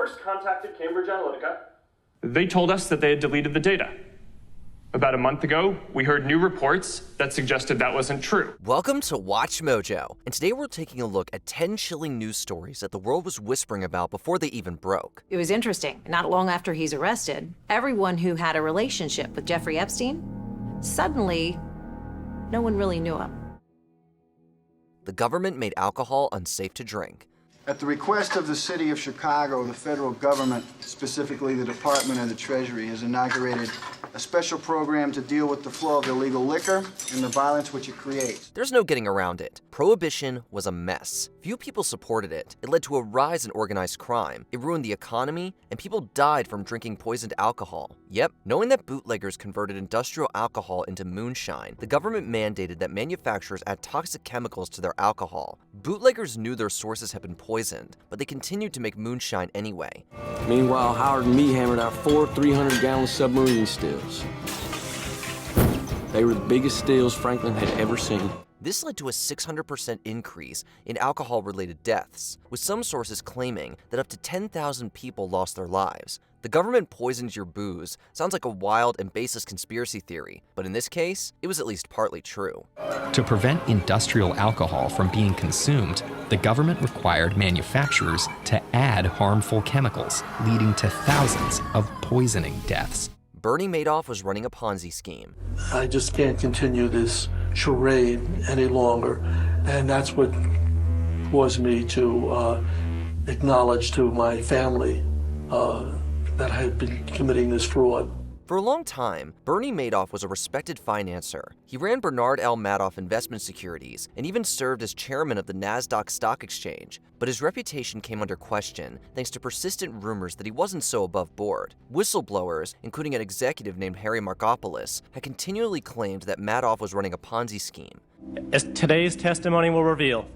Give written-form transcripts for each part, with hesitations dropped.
first contacted Cambridge Analytica, they told us that they had deleted the data. About a month ago, we heard new reports that suggested that wasn't true. Welcome to Watch Mojo, and today we're taking a look at 10 chilling news stories that the world was whispering about before they even broke. It was interesting. Not long after he's arrested, everyone who had a relationship with Jeffrey Epstein, suddenly, no one really knew him. The government made alcohol unsafe to drink. At the request of the city of Chicago, the federal government, specifically the Department of the Treasury, has inaugurated a special program to deal with the flow of illegal liquor and the violence which it creates. There's no getting around it. Prohibition was a mess. Few people supported it. It led to a rise in organized crime. It ruined the economy, and people died from drinking poisoned alcohol. Yep, knowing that bootleggers converted industrial alcohol into moonshine, the government mandated that manufacturers add toxic chemicals to their alcohol. Bootleggers knew their sources had been poisoned, but they continued to make moonshine anyway. Meanwhile, Howard and me hammered out 4 300-gallon submarine stills. They were the biggest stills Franklin had ever seen. This led to a 600% increase in alcohol-related deaths, with some sources claiming that up to 10,000 people lost their lives. The government poisons your booze sounds like a wild and baseless conspiracy theory, but in this case, it was at least partly true. To prevent industrial alcohol from being consumed, the government required manufacturers to add harmful chemicals, leading to thousands of poisoning deaths. Bernie Madoff was running a Ponzi scheme. I just can't continue this charade any longer, and that's what caused me to acknowledge to my family that I had been committing this fraud. For a long time, Bernie Madoff was a respected financier. He ran Bernard L. Madoff Investment Securities and even served as chairman of the NASDAQ stock exchange, but his reputation came under question thanks to persistent rumors that he wasn't so above board. Whistleblowers, including an executive named Harvey Weinstein, had continually claimed that Madoff was running a Ponzi scheme. as today's testimony will reveal,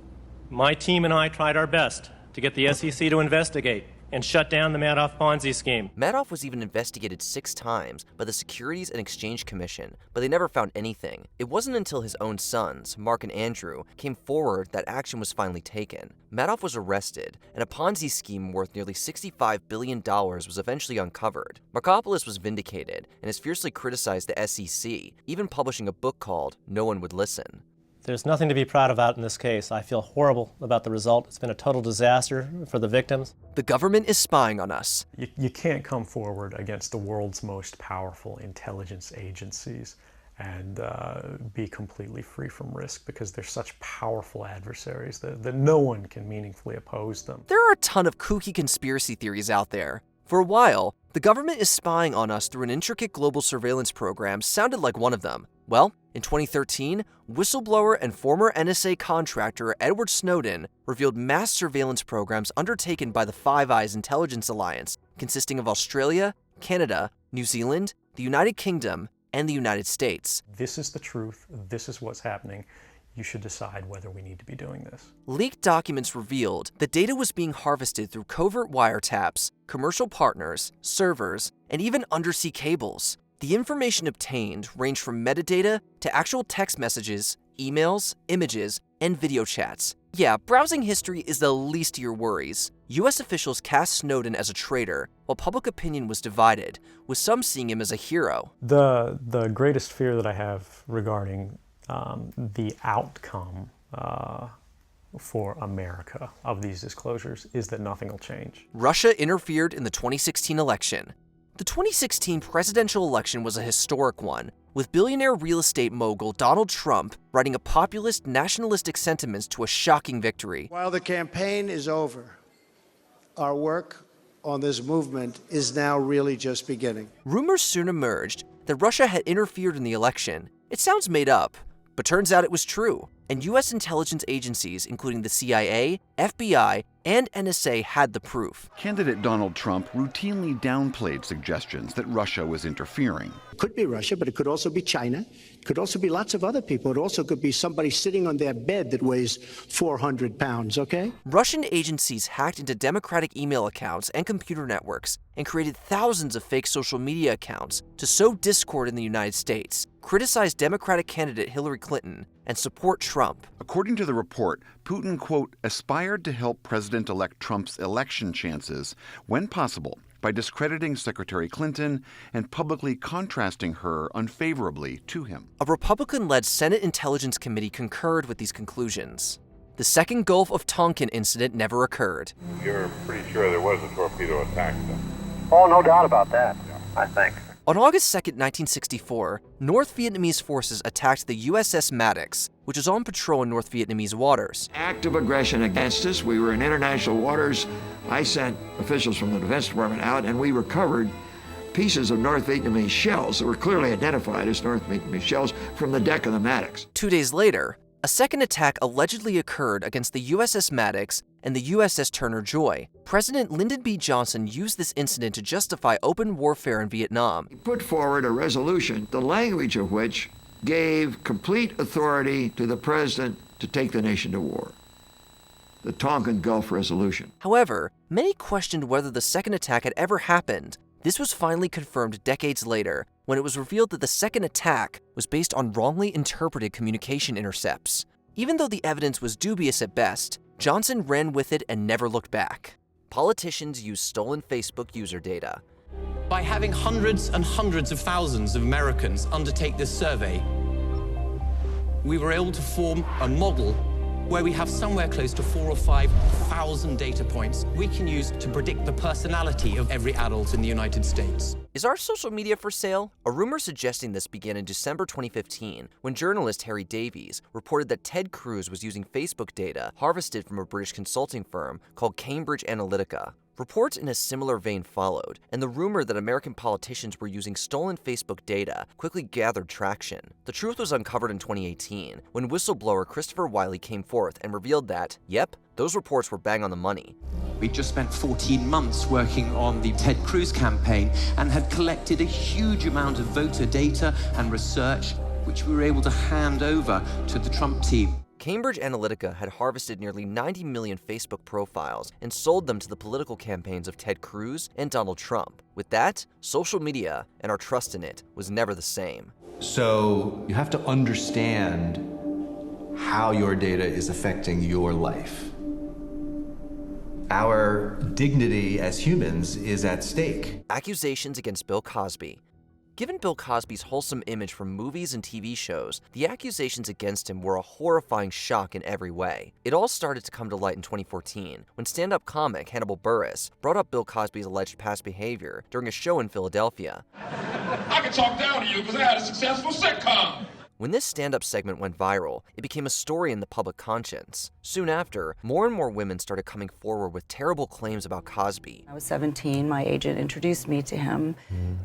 my team and I tried our best to get the SEC to investigate and shut down the Madoff Ponzi scheme. Madoff was even investigated 6 times by the Securities and Exchange Commission, but they never found anything. It wasn't until his own sons, Mark and Andrew, came forward that action was finally taken. Madoff was arrested, and a Ponzi scheme worth nearly $65 billion was eventually uncovered. Markopoulos was vindicated and has fiercely criticized the SEC, even publishing a book called No One Would Listen. There's nothing to be proud about in this case. I feel horrible about the result. It's been a total disaster for the victims. The government is spying on us. You can't come forward against the world's most powerful intelligence agencies and be completely free from risk, because they're such powerful adversaries that no one can meaningfully oppose them. There are a ton of kooky conspiracy theories out there. For a while, the government is spying on us through an intricate global surveillance program sounded like one of them. Well, in 2013, whistleblower and former NSA contractor Edward Snowden revealed mass surveillance programs undertaken by the Five Eyes Intelligence Alliance, consisting of Australia, Canada, New Zealand, the United Kingdom, and the United States. This is the truth. This is what's happening. You should decide whether we need to be doing this. Leaked documents revealed that data was being harvested through covert wiretaps, commercial partners, servers, and even undersea cables. The information obtained ranged from metadata to actual text messages, emails, images, and video chats. Yeah, browsing history is the least of your worries. US officials cast Snowden as a traitor, while public opinion was divided, with some seeing him as a hero. The greatest fear that I have regarding the outcome for America of these disclosures is that nothing will change. Russia interfered in the 2016 election. The 2016 presidential election was a historic one, with billionaire real estate mogul Donald Trump writing a populist, nationalistic sentiments to a shocking victory. While the campaign is over, our work on this movement is now really just beginning. Rumors soon emerged that Russia had interfered in the election. It sounds made up, but turns out it was true, and US intelligence agencies, including the CIA, FBI, and NSA, had the proof. Candidate Donald Trump routinely downplayed suggestions that Russia was interfering. It could be Russia, but it could also be China. It could also be lots of other people. It also could be somebody sitting on their bed that weighs 400 pounds, okay? Russian agencies hacked into Democratic email accounts and computer networks and created thousands of fake social media accounts to sow discord in the United States, criticize Democratic candidate Hillary Clinton, and support Trump. According to the report, Putin, quote, aspired to help President-elect Trump's election chances when possible by discrediting Secretary Clinton and publicly contrasting her unfavorably to him. A Republican-led Senate Intelligence Committee concurred with these conclusions. The second Gulf of Tonkin incident never occurred. You're pretty sure there was a torpedo attack, then? Oh, no doubt about that, I think. On August 2, 1964, North Vietnamese forces attacked the USS Maddox, which was on patrol in North Vietnamese waters. Act of aggression against us. We were in international waters. I sent officials from the Defense Department out, and we recovered pieces of North Vietnamese shells that were clearly identified as North Vietnamese shells from the deck of the Maddox. 2 days later, a second attack allegedly occurred against the USS Maddox and the USS Turner Joy. President Lyndon B. Johnson used this incident to justify open warfare in Vietnam. He put forward a resolution, the language of which gave complete authority to the president to take the nation to war. The Tonkin Gulf Resolution. However, many questioned whether the second attack had ever happened. This was finally confirmed decades later, when it was revealed that the second attack was based on wrongly interpreted communication intercepts. Even though the evidence was dubious at best, Johnson ran with it and never looked back. Politicians use stolen Facebook user data. By having hundreds and hundreds of thousands of Americans undertake this survey, we were able to form a model where we have somewhere close to 4,000 or 5,000 data points we can use to predict the personality of every adult in the United States. Is our social media for sale? A rumor suggesting this began in December 2015, when journalist Harry Davies reported that Ted Cruz was using Facebook data harvested from a British consulting firm called Cambridge Analytica. Reports in a similar vein followed, and the rumor that American politicians were using stolen Facebook data quickly gathered traction. The truth was uncovered in 2018, when whistleblower Christopher Wiley came forth and revealed that, yep, those reports were bang on the money. We just spent 14 months working on the Ted Cruz campaign and had collected a huge amount of voter data and research, which we were able to hand over to the Trump team. Cambridge Analytica had harvested nearly 90 million Facebook profiles and sold them to the political campaigns of Ted Cruz and Donald Trump. With that, social media and our trust in it was never the same. So you have to understand how your data is affecting your life. Our dignity as humans is at stake. Accusations against Bill Cosby. Given Bill Cosby's wholesome image from movies and TV shows, the accusations against him were a horrifying shock in every way. It all started to come to light in 2014, when stand-up comic Hannibal Buress brought up Bill Cosby's alleged past behavior during a show in Philadelphia. I can talk down to you because I had a successful sitcom. When this stand-up segment went viral, it became a story in the public conscience. Soon after, more and more women started coming forward with terrible claims about Cosby. I was 17, my agent introduced me to him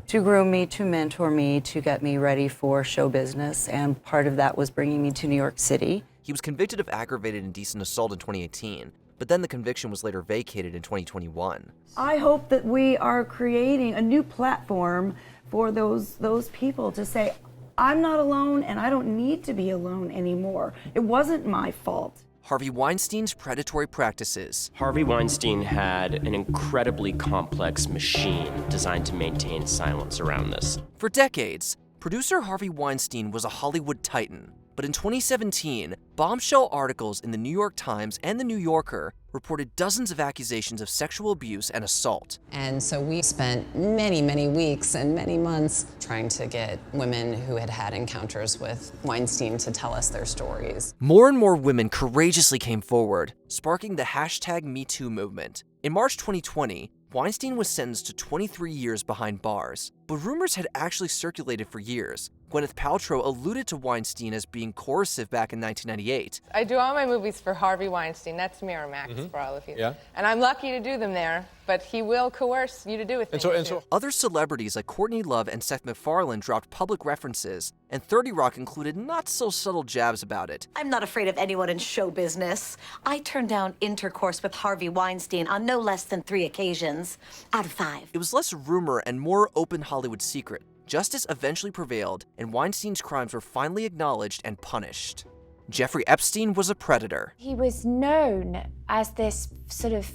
to groom me, to mentor me, to get me ready for show business, and part of that was bringing me to New York City. He was convicted of aggravated indecent assault in 2018, but then the conviction was later vacated in 2021. I hope that we are creating a new platform for those people to say, I'm not alone, and I don't need to be alone anymore. It wasn't my fault. Harvey Weinstein's predatory practices. Harvey Weinstein had an incredibly complex machine designed to maintain silence around this. For decades, producer Harvey Weinstein was a Hollywood titan. But in 2017, bombshell articles in the New York Times and the New Yorker reported dozens of accusations of sexual abuse and assault. And so we spent many, many weeks and many months trying to get women who had had encounters with Weinstein to tell us their stories. More and more women courageously came forward, sparking the #MeToo movement. In March 2020, Weinstein was sentenced to 23 years behind bars, but rumors had actually circulated for years. Gwyneth Paltrow alluded to Weinstein as being coercive back in 1998. I do all my movies for Harvey Weinstein. That's Miramax for all of you. Yeah. And I'm lucky to do them there, but he will coerce you to do with things. So other celebrities like Courtney Love and Seth MacFarlane dropped public references, and 30 Rock included not-so-subtle jabs about it. I'm not afraid of anyone in show business. I turned down intercourse with Harvey Weinstein on no less than 3 occasions out of 5. It was less rumor and more open Hollywood secret. Justice eventually prevailed, and Weinstein's crimes were finally acknowledged and punished. Jeffrey Epstein was a predator. He was known as this sort of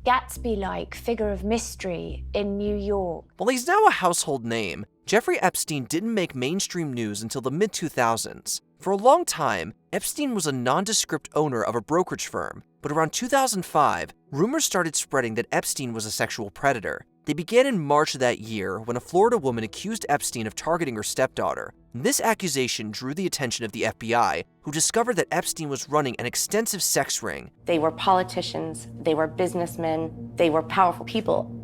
Gatsby-like figure of mystery in New York. While he's now a household name, Jeffrey Epstein didn't make mainstream news until the mid-2000s. For a long time, Epstein was a nondescript owner of a brokerage firm, but around 2005, rumors started spreading that Epstein was a sexual predator. They began in March of that year when a Florida woman accused Epstein of targeting her stepdaughter. This accusation drew the attention of the FBI, who discovered that Epstein was running an extensive sex ring. They were politicians, they were businessmen, they were powerful people.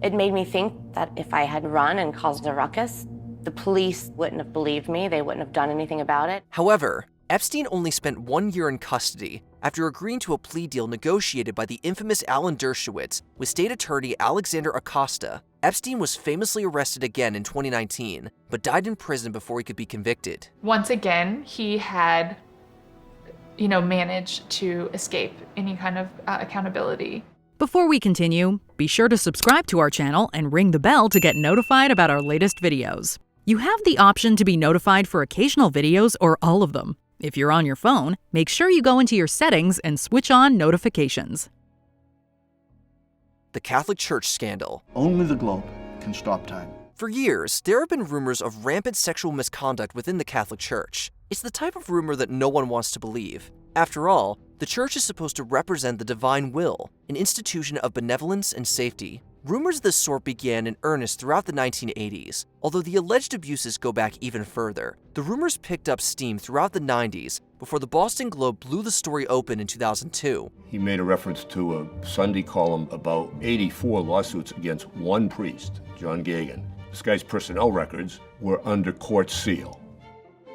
It made me think that if I had run and caused a ruckus, the police wouldn't have believed me, they wouldn't have done anything about it. However, Epstein only spent 1 year in custody after agreeing to a plea deal negotiated by the infamous Alan Dershowitz with state attorney Alexander Acosta. Epstein was famously arrested again in 2019, but died in prison before he could be convicted. Once again, he had, managed to escape any kind of accountability. Before we continue, be sure to subscribe to our channel and ring the bell to get notified about our latest videos. You have the option to be notified for occasional videos or all of them. If you're on your phone, make sure you go into your settings and switch on notifications. The Catholic Church scandal. Only the globe can stop time. For years, there have been rumors of rampant sexual misconduct within the Catholic Church. It's the type of rumor that no one wants to believe. After all, the Church is supposed to represent the divine will, an institution of benevolence and safety. Rumors of this sort began in earnest throughout the 1980s, although the alleged abuses go back even further. The rumors picked up steam throughout the 90s before the Boston Globe blew the story open in 2002. He made a reference to a Sunday column about 84 lawsuits against one priest, John Gagan. This guy's personnel records were under court seal.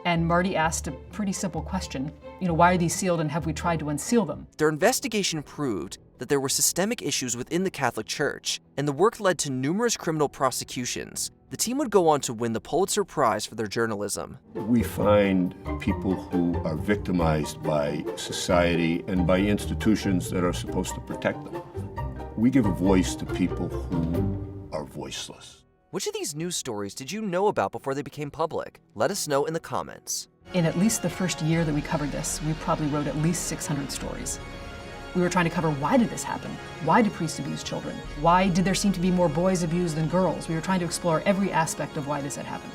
And Marty asked a pretty simple question. Why are these sealed and have we tried to unseal them? Their investigation proved that there were systemic issues within the Catholic Church, and the work led to numerous criminal prosecutions. The team would go on to win the Pulitzer Prize for their journalism. We find people who are victimized by society and by institutions that are supposed to protect them. We give a voice to people who are voiceless. Which of these news stories did you know about before they became public? Let us know in the comments. In at least the first year that we covered this, we probably wrote at least 600 stories. We were trying to cover, why did this happen? Why do priests abuse children? Why did there seem to be more boys abused than girls? We were trying to explore every aspect of why this had happened.